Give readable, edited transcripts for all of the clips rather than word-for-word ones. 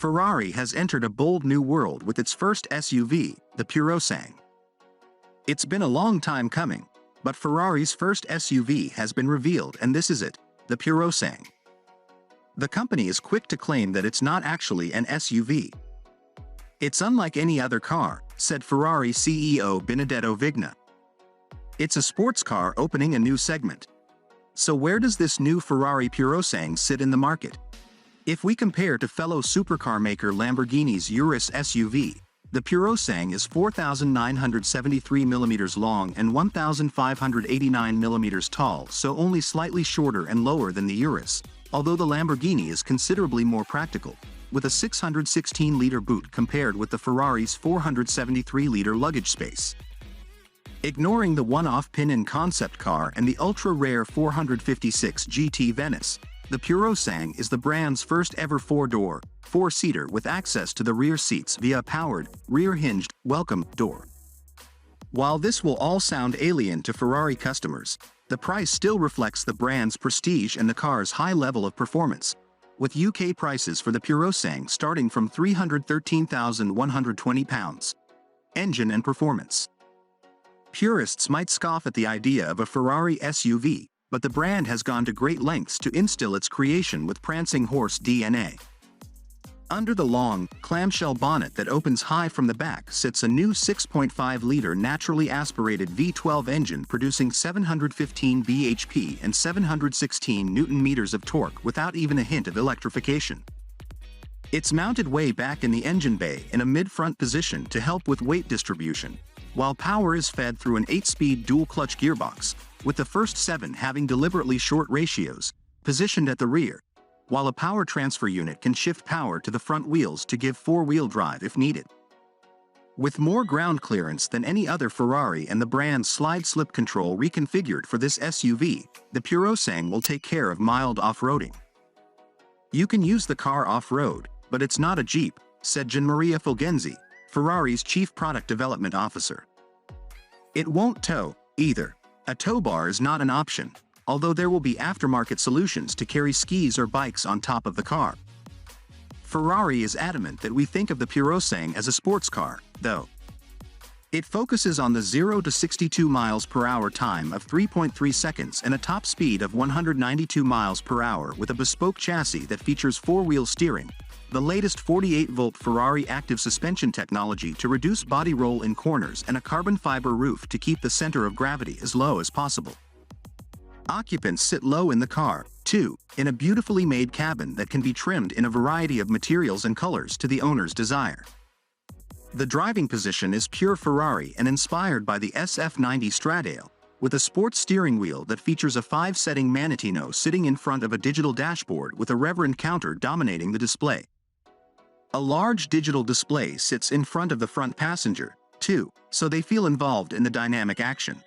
Ferrari has entered a bold new world with its first SUV, the Purosangue. It's been a long time coming, but Ferrari's first SUV has been revealed, and this is it, the Purosangue. The company is quick to claim that it's not actually an SUV. It's unlike any other car, said Ferrari CEO Benedetto Vigna. It's a sports car opening a new segment. So where does this new Ferrari Purosangue sit in the market? If we compare to fellow supercar maker Lamborghini's Urus SUV, the Purosangue is 4,973 mm long and 1,589 mm tall, so only slightly shorter and lower than the Urus, although the Lamborghini is considerably more practical, with a 616-liter boot compared with the Ferrari's 473-liter luggage space. Ignoring the one-off pin-in concept car and the ultra-rare 456 GT Venice, the Purosangue is the brand's first-ever four-door, four-seater with access to the rear seats via a powered, rear-hinged, welcome door. While this will all sound alien to Ferrari customers, the price still reflects the brand's prestige and the car's high level of performance, with UK prices for the Purosangue starting from £313,120. Engine and performance. Purists might scoff at the idea of a Ferrari SUV, but the brand has gone to great lengths to instill its creation with prancing horse DNA. Under the long, clamshell bonnet that opens high from the back sits a new 6.5-liter naturally aspirated V12 engine producing 715 bhp and 716 Nm of torque without even a hint of electrification. It's mounted way back in the engine bay in a mid-front position to help with weight distribution, while power is fed through an 8-speed dual-clutch gearbox, with the first 7 having deliberately short ratios, positioned at the rear, while a power transfer unit can shift power to the front wheels to give 4-wheel drive if needed. With more ground clearance than any other Ferrari and the brand's slide-slip control reconfigured for this SUV, the Purosangue will take care of mild off-roading. You can use the car off-road, but it's not a Jeep, said Gianmaria Fulgenzi, Ferrari's chief product development officer. It won't tow, either. A tow bar is not an option, although there will be aftermarket solutions to carry skis or bikes on top of the car. Ferrari is adamant that we think of the Purosangue as a sports car, though. It focuses on the 0 to 62 miles per hour time of 3.3 seconds and a top speed of 192 miles per hour with a bespoke chassis that features 4-wheel steering, the latest 48-volt Ferrari active suspension technology to reduce body roll in corners, and a carbon fiber roof to keep the center of gravity as low as possible. Occupants sit low in the car, too, in a beautifully made cabin that can be trimmed in a variety of materials and colors to the owner's desire. The driving position is pure Ferrari and inspired by the SF90 Stradale, with a sports steering wheel that features a 5-setting Manettino sitting in front of a digital dashboard with a reverend counter dominating the display. A large digital display sits in front of the front passenger, too, so they feel involved in the dynamic action.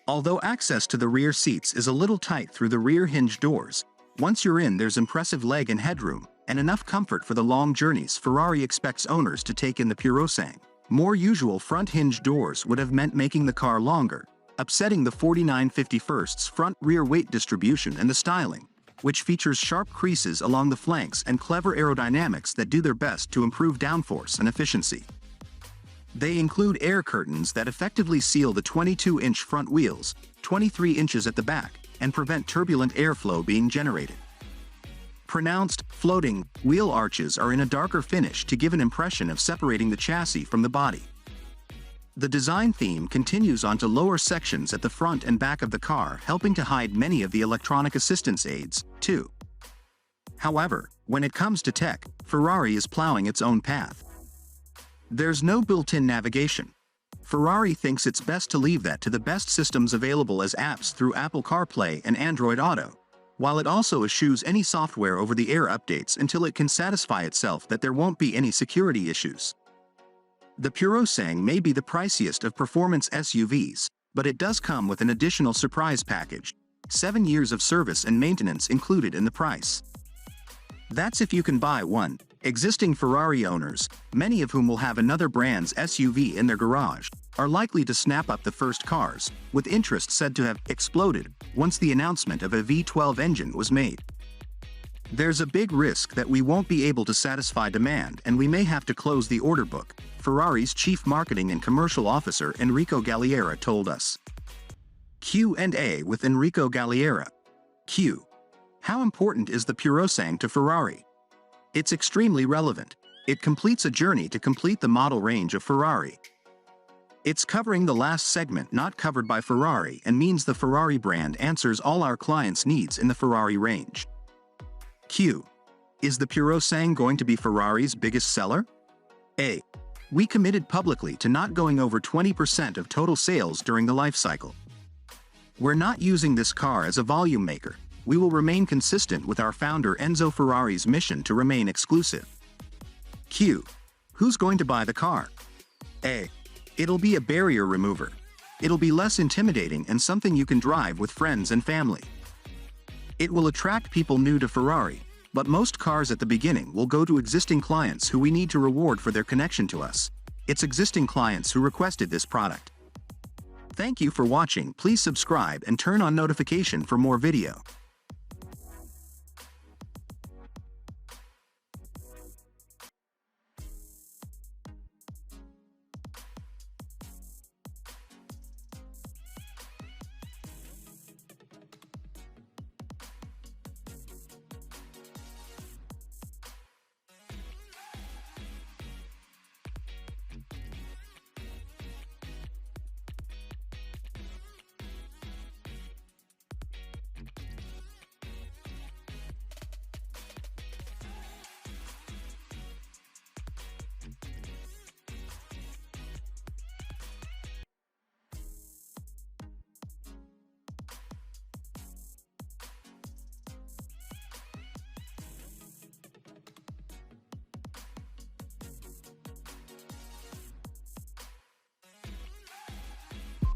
Although access to the rear seats is a little tight through the rear hinge doors, once you're in there's impressive leg and headroom, and enough comfort for the long journeys Ferrari expects owners to take in the Purosangue. More usual front hinge doors would have meant making the car longer, upsetting the 49/51's front-rear weight distribution and the styling, which features sharp creases along the flanks and clever aerodynamics that do their best to improve downforce and efficiency. They include air curtains that effectively seal the 22-inch front wheels, 23 inches at the back, and prevent turbulent airflow being generated. Pronounced, floating, wheel arches are in a darker finish to give an impression of separating the chassis from the body. The design theme continues onto lower sections at the front and back of the car, helping to hide many of the electronic assistance aids, too. However, when it comes to tech, Ferrari is plowing its own path. There's no built-in navigation. Ferrari thinks it's best to leave that to the best systems available as apps through Apple CarPlay and Android Auto, while it also eschews any software over-the-air updates until it can satisfy itself that there won't be any security issues. The Purosangue may be the priciest of performance SUVs, but it does come with an additional surprise package, 7 years of service and maintenance included in the price. That's if you can buy one. Existing Ferrari owners, many of whom will have another brand's SUV in their garage, are likely to snap up the first cars, with interest said to have exploded once the announcement of a V12 engine was made. There's a big risk that we won't be able to satisfy demand and we may have to close the order book, Ferrari's Chief Marketing and Commercial Officer Enrico Galliera told us. Q&A with Enrico Galliera. Q. How important is the Purosangue to Ferrari? It's extremely relevant. It completes a journey to complete the model range of Ferrari. It's covering the last segment not covered by Ferrari and means the Ferrari brand answers all our clients' needs in the Ferrari range. Q. Is the Purosangue going to be Ferrari's biggest seller? A. We committed publicly to not going over 20% of total sales during the life cycle. We're not using this car as a volume maker. We will remain consistent with our founder Enzo Ferrari's mission to remain exclusive. Q. Who's going to buy the car? A. It'll be a barrier remover. It'll be less intimidating and something you can drive with friends and family. It will attract people new to Ferrari, but most cars at the beginning will go to existing clients who we need to reward for their connection to us. It's existing clients who requested this product. Thank you for watching. Please subscribe and turn on notification for more video.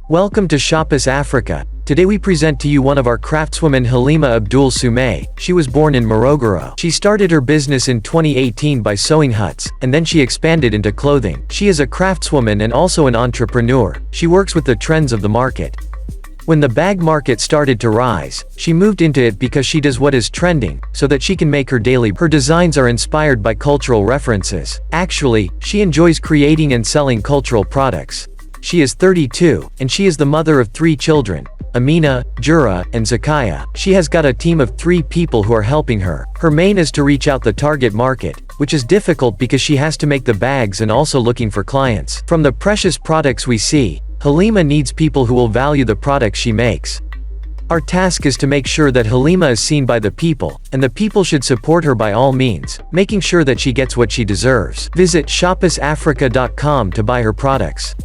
Welcome to Shoppers Africa. Today we present to you one of our craftswomen, Halima Abdul Soumay. She was born in Morogoro. She started her business in 2018 by sewing huts, and then she expanded into clothing. She is a craftswoman and also an entrepreneur. She works with the trends of the market. When the bag market started to rise, she moved into it because she does what is trending, so that she can make her daily. Her designs are inspired by cultural references. Actually, she enjoys creating and selling cultural products. She is 32, and she is the mother of 3 children, Amina, Jura, and Zakaya. She has got a team of 3 people who are helping her. Her main is to reach out the target market, which is difficult because she has to make the bags and also looking for clients. From the precious products we see, Halima needs people who will value the products she makes. Our task is to make sure that Halima is seen by the people, and the people should support her by all means, making sure that she gets what she deserves. Visit shoppersafrica.com to buy her products.